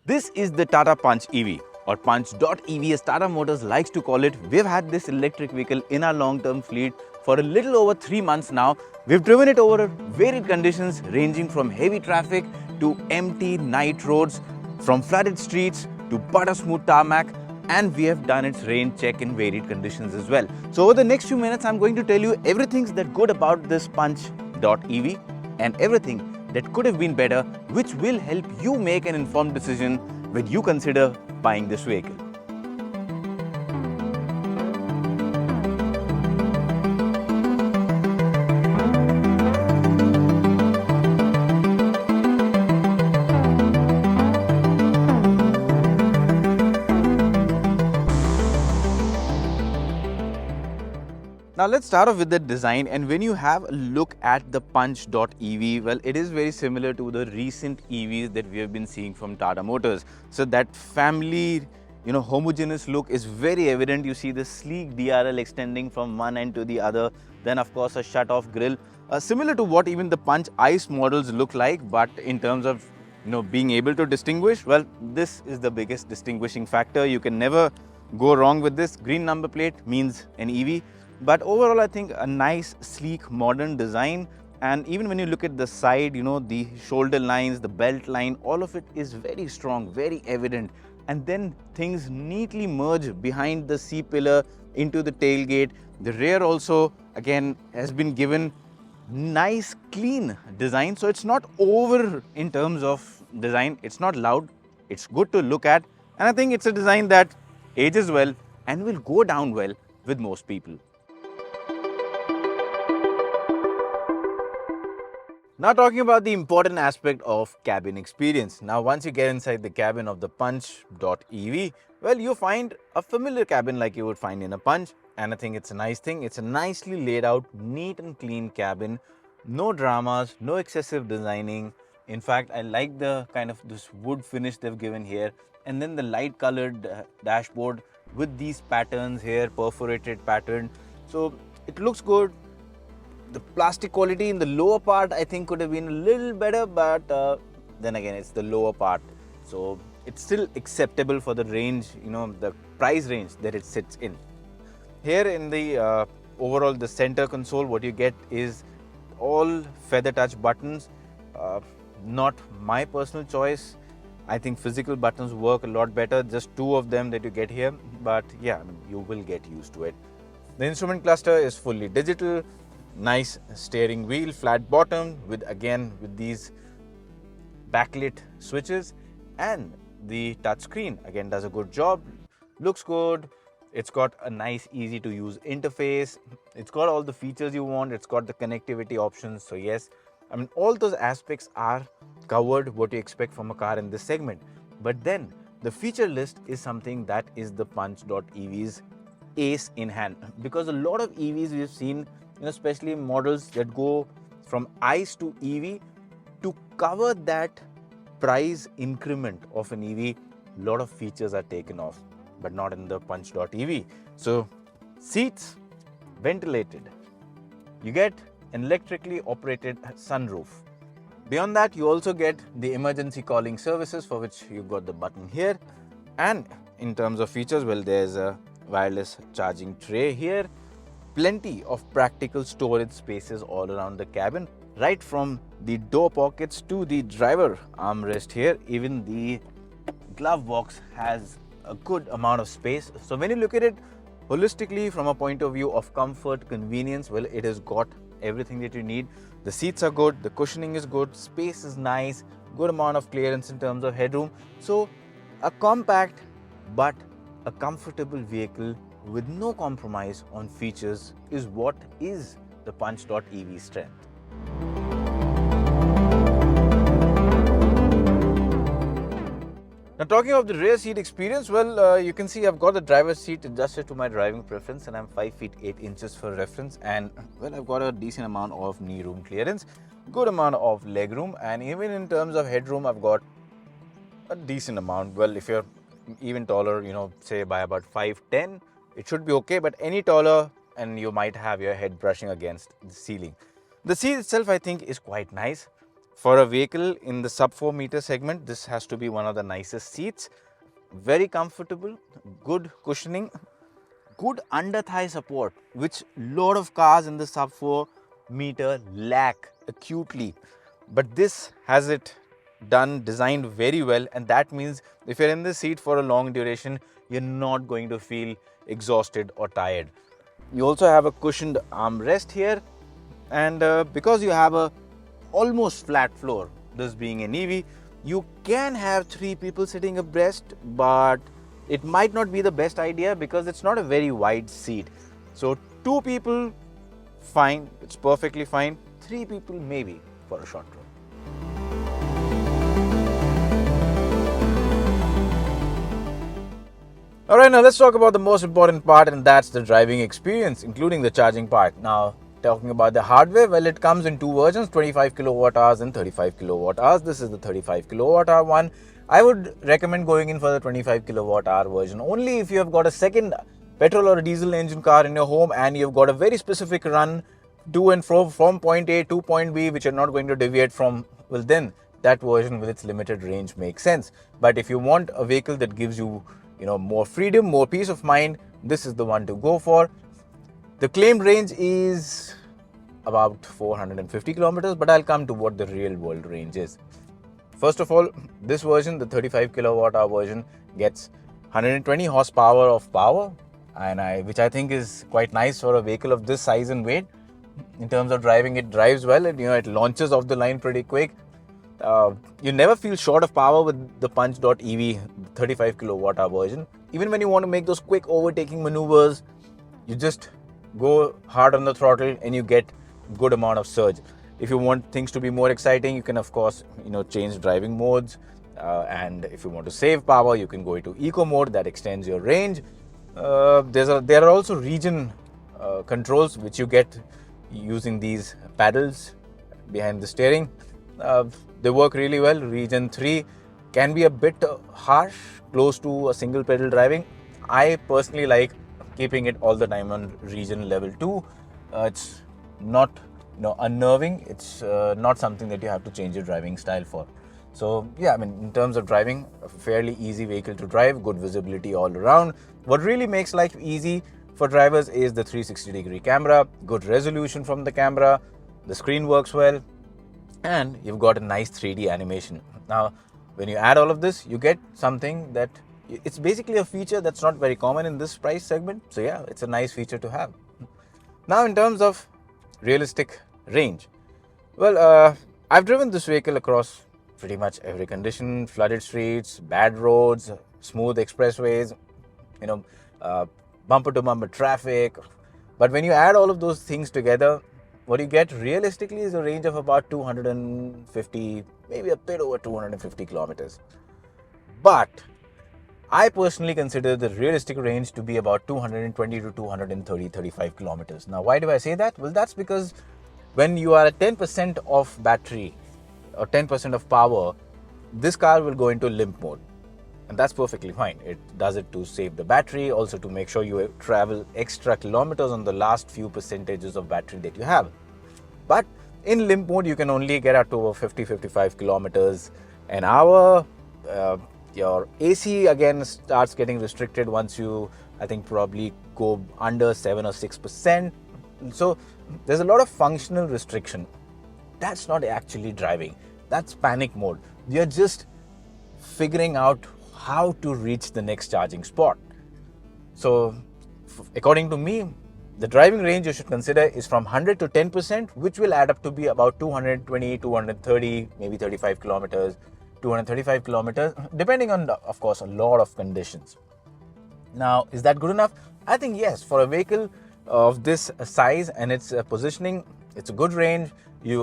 This is the Tata Punch.ev or Punch.ev as Tata Motors likes to call it. We've had this electric vehicle in our long-term fleet for a little over 3 months now. We've driven it over varied conditions ranging from heavy traffic to empty night roads, from flooded streets to butter smooth tarmac, and we have done its range check in varied conditions as well. So over the next few minutes, I'm going to tell you everything that's good about this Punch.ev and everything that could have been better, which will help you make an informed decision when you consider buying this vehicle. Now let's start off with the design, and when you have a look at the Punch.ev, well, it is very similar to the recent EVs that we have been seeing from Tata Motors. So that family, homogeneous look is very evident. You see the sleek DRL extending from one end to the other, then of course a shut-off grille, similar to what even the Punch ICE models look like, but in terms of being able to distinguish, well, this is the biggest distinguishing factor. You can never go wrong with this. Green number plate means an EV. But overall, I think a nice, sleek, modern design. And even when you look at the side, the shoulder lines, the belt line, all of it is very strong, very evident. And then things neatly merge behind the C-pillar into the tailgate. The rear also, again, has been given nice, clean design. So it's not over in terms of design. It's not loud. It's good to look at. And I think it's a design that ages well and will go down well with most people. Now talking about the important aspect of cabin experience. Now once you get inside the cabin of the Punch.ev, well, you find a familiar cabin like you would find in a Punch, and I think it's a nice thing. It's a nicely laid out, neat and clean cabin. No dramas, no excessive designing. In fact, I like the kind of this wood finish they've given here, and then the light colored dashboard with these patterns here, perforated pattern. So it looks good. The plastic quality in the lower part, I think, could have been a little better, but then again, it's the lower part. So it's still acceptable for the range, the price range that it sits in. Here in the overall, the center console, what you get is all feather touch buttons. Not my personal choice. I think physical buttons work a lot better. Just two of them that you get here, but yeah, you will get used to it. The instrument cluster is fully digital. Nice steering wheel, flat bottom with these backlit switches, and the touch screen again does a good job, looks good. It's got a nice, easy to use interface. It's got all the features you want. It's got the connectivity options. So yes, I mean, all those aspects are covered, what you expect from a car in this segment. But then the feature list is something that is the Punch.ev's ace in hand, because a lot of EVs we've seen, especially models that go from ICE to EV, to cover that price increment of an EV, a lot of features are taken off, but not in the Punch.ev. So seats ventilated, you get an electrically operated sunroof. Beyond that, you also get the emergency calling services, for which you've got the button here. And in terms of features, well, there's a wireless charging tray here. Plenty of practical storage spaces all around the cabin, right from the door pockets to the driver armrest here. Even the glove box has a good amount of space. So when you look at it holistically from a point of view of comfort, convenience, well, it has got everything that you need. The seats are good, the cushioning is good, space is nice, good amount of clearance in terms of headroom. So a compact but a comfortable vehicle with no compromise on features is what is the Punch.ev strength. Now talking of the rear seat experience, well, you can see I've got the driver's seat adjusted to my driving preference, and I'm 5 feet 8 inches for reference, and well, I've got a decent amount of knee room clearance, good amount of leg room, and even in terms of headroom, I've got a decent amount. Well, if you're even taller, say by about 5'10", it should be okay, but any taller and you might have your head brushing against the ceiling. The seat itself, I think, is quite nice. For a vehicle in the sub 4 meter segment, this has to be one of the nicest seats. Very comfortable, good cushioning, good under thigh support, which lot of cars in the sub 4 meter lack acutely. But this has it designed very well, and that means if you're in the seat for a long duration, you're not going to feel exhausted or tired. You also have a cushioned armrest here, and because you have a almost flat floor, this being an EV, you can have 3 people sitting abreast, but it might not be the best idea because it's not a very wide seat. So 2 people, fine, it's perfectly fine. 3 people maybe for a short run. Alright, now let's talk about the most important part, and that's the driving experience, including the charging part. Now, talking about the hardware, well, it comes in 2 versions, 25 kilowatt hours and 35 kilowatt hours. This is the 35 kilowatt hour one. I would recommend going in for the 25 kilowatt hour version only if you have got a second petrol or diesel engine car in your home and you've got a very specific run to and fro from point A to point B, which you're not going to deviate from. Well, then that version with its limited range makes sense. But if you want a vehicle that gives you more freedom, more peace of mind, this is the one to go for. The claimed range is about 450 kilometers, but I'll come to what the real world range is. First of all, this version, the 35 kilowatt hour version, gets 120 horsepower of power, and which I think is quite nice for a vehicle of this size and weight. In terms of driving, it drives well, and it launches off the line pretty quick. You never feel short of power with the Punch.ev 35 kilowatt hour version. Even when you want to make those quick overtaking maneuvers, you just go hard on the throttle and you get good amount of surge. If you want things to be more exciting, you can of course change driving modes, and if you want to save power, you can go into eco mode. That extends your range. There are also region controls which you get using these paddles behind the steering. They work really well. Region 3 can be a bit harsh, close to a single pedal driving. I personally like keeping it all the time on region level 2. It's not unnerving. It's not something that you have to change your driving style for. So yeah, I mean, in terms of driving, a fairly easy vehicle to drive, good visibility all around. What really makes life easy for drivers is the 360-degree camera, good resolution from the camera, the screen works well, and you've got a nice 3D animation. Now, when you add all of this, you get something that it's basically a feature that's not very common in this price segment. So yeah, it's a nice feature to have. Now, in terms of realistic range, well, I've driven this vehicle across pretty much every condition: flooded streets, bad roads, smooth expressways, bumper to bumper traffic. But when you add all of those things together, what you get realistically is a range of about 250, maybe a bit over 250 kilometers. But I personally consider the realistic range to be about 220 to 230, 35 kilometers. Now, why do I say that? Well, that's because when you are at 10% of battery or 10% of power, this car will go into limp mode. And that's perfectly fine. It does it to save the battery, also to make sure you travel extra kilometers on the last few percentages of battery that you have. But in limp mode, you can only get up to over 50-55 kilometers an hour. Your AC again starts getting restricted once you, I think, probably go under 7 or 6%. So there's a lot of functional restriction. That's not actually driving. That's panic mode. You're just figuring out how to reach the next charging spot. So according to me, the driving range you should consider is from 100 to 10%, which will add up to be about 220, 230, maybe 35 kilometers, 235 kilometers, depending on, of course, a lot of conditions. Now, is that good enough? I think yes. For a vehicle of this size and its positioning, it's a good range.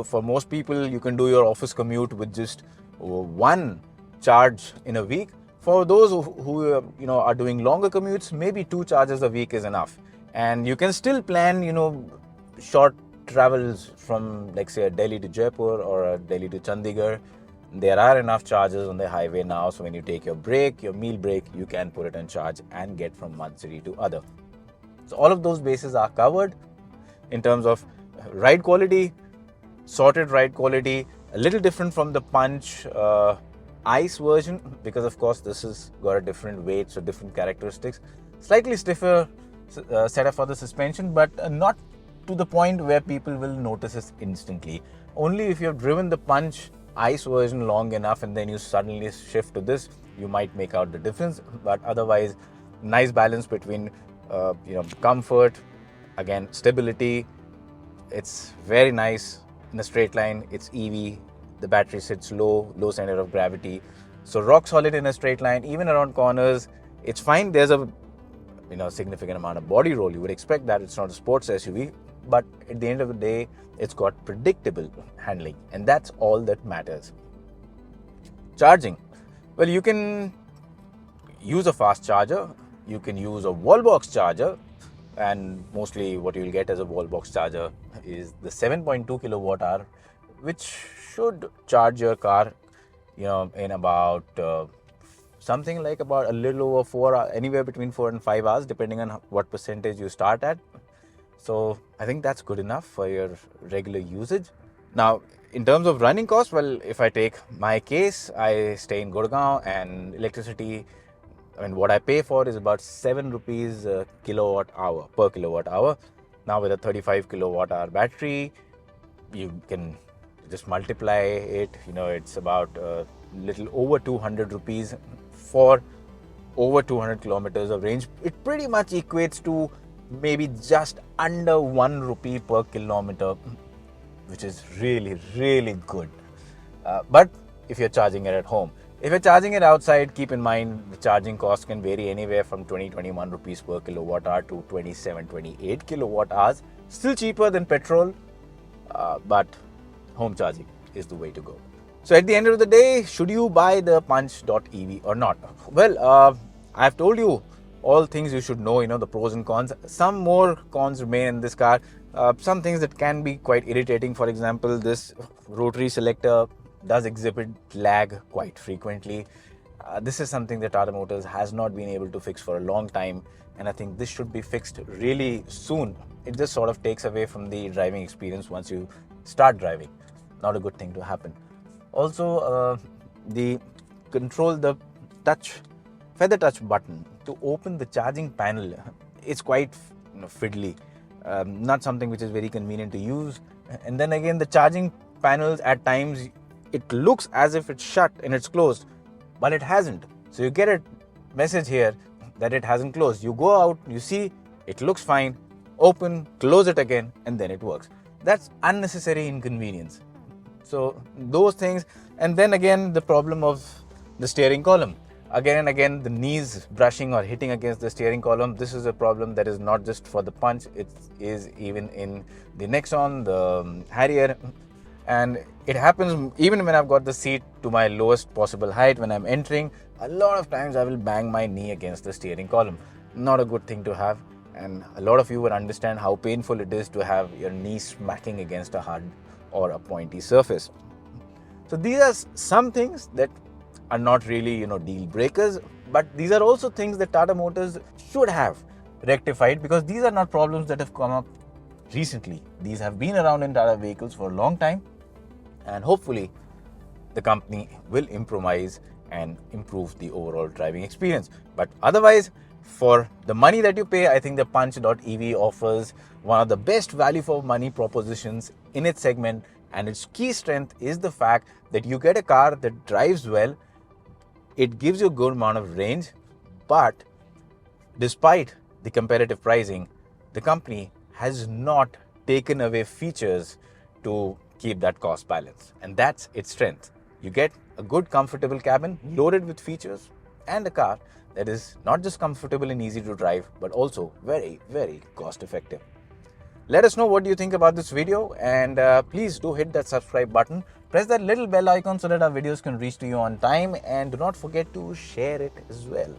For most people, you can do your office commute with just one charge in a week. For those who are doing longer commutes, maybe 2 charges a week is enough. And you can still plan, short travels from, like, say, Delhi to Jaipur or Delhi to Chandigarh. There are enough charges on the highway now, so when you take your break, your meal break, you can put it on charge and get from one city to other. So all of those bases are covered in terms of ride quality, sorted ride quality, A little different from the Punch Ice version, because of course this has got a different weight, so different characteristics. Slightly stiffer setup for the suspension, but not to the point where people will notice it instantly. Only if you've driven the Punch Ice version long enough and then you suddenly shift to this, you might make out the difference. But otherwise, nice balance between comfort, again stability. It's very nice in a straight line. It's EV. The battery sits low center of gravity, so rock solid in a straight line. Even around corners, it's fine. There's a significant amount of body roll. You would expect that. It's not a sports SUV, but at the end of the day, it's got predictable handling, and that's all that matters. Charging. Well, you can use a fast charger. You can use a wall box charger, and mostly what you'll get as a wall box charger is the 7.2 kilowatt hour, which should charge your car in about something like about a little over 4 hours, anywhere between 4 and 5 hours, depending on what percentage you start at. So I think that's good enough for your regular usage. Now, in terms of running costs, well, if I take my case, I stay in Gurgaon, and electricity, what I pay for is about 7 rupees per kilowatt hour. Now, with a 35 kilowatt hour battery, you can just multiply it. It's about a little over 200 rupees for over 200 kilometers of range. It pretty much equates to maybe just under 1 rupee per kilometer, which is really, really good. But if you're charging it at home, if you're charging it outside, keep in mind the charging cost can vary anywhere from 21 rupees per kilowatt hour to 28 kilowatt hours. Still cheaper than petrol, but home charging is the way to go. So at the end of the day, should you buy the Punch.ev or not? Well, I've told you all things you should know, the pros and cons. Some more cons remain in this car. Some things that can be quite irritating. For example, this rotary selector does exhibit lag quite frequently. This is something that Tata Motors has not been able to fix for a long time, and I think this should be fixed really soon. It just sort of takes away from the driving experience once you start driving. Not a good thing to happen. Also, the feather touch button to open the charging panel, it's quite fiddly. Not something which is very convenient to use. And then again, the charging panels, at times it looks as if it's shut and it's closed, but it hasn't. So you get a message here that it hasn't closed. You go out, you see it looks fine, open, close it again, and then it works. That's unnecessary inconvenience. So those things. And then again, the problem of the steering column. Again and again, the knees brushing or hitting against the steering column. This is a problem that is not just for the Punch. It is even in the Nexon, the Harrier. And it happens even when I've got the seat to my lowest possible height. When I'm entering, a lot of times I will bang my knee against the steering column. Not a good thing to have. And a lot of you will understand how painful it is to have your knee smacking against a hard or a pointy surface. So these are some things that are not really, deal breakers, but these are also things that Tata Motors should have rectified, because these are not problems that have come up recently. These have been around in Tata vehicles for a long time, and hopefully the company will improvise and improve the overall driving experience. But otherwise, for the money that you pay, I think the Punch.ev offers one of the best value for money propositions in its segment, and its key strength is the fact that you get a car that drives well. It gives you a good amount of range, but despite the competitive pricing, the company has not taken away features to keep that cost balance, and that's its strength. You get a good, comfortable cabin loaded with features and a car that is not just comfortable and easy to drive, but also very, very cost effective. Let us know what you think about this video, and please do hit that subscribe button. Press that little bell icon so that our videos can reach to you on time, and do not forget to share it as well.